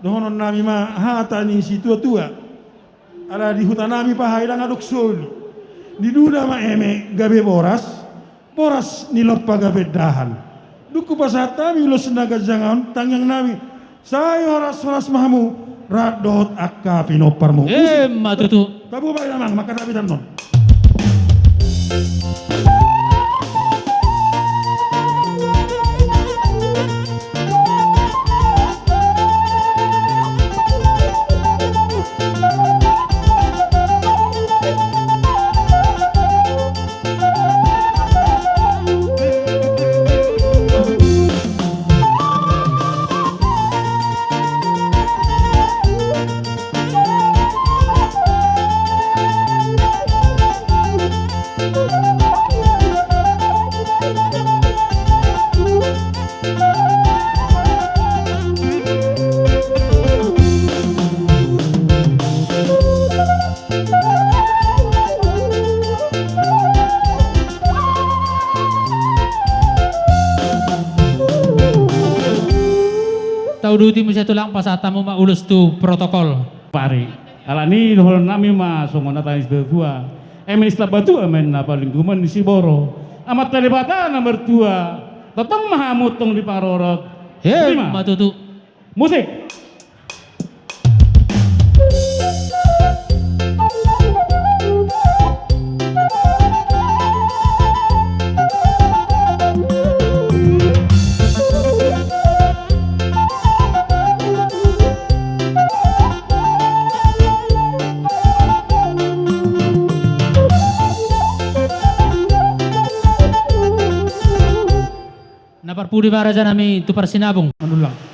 dohonon nami hata ni si tua-tua. Ala di hutan nami pahailang aduk soli. Di duda eme gabe boras niloppa gabe dahan. Duku pasata mi ulos naga jangan tangyang nami. Saya horas mahamu radot akka pinoparmu. Matutu. Tabu ba namang makatabitan non. Tahu duti mo siya tulang pasata mo maulus tu protokol. Pari, alani dohon nami songon natanis berdua. Emis batu amen apa lingkungan di Siboro. Amat terlibatan nomor 2. Tetang mahamutong di Parorot. Matutu. Musik. Naparpudi para dyan nami tu parsinabong. Ano lang.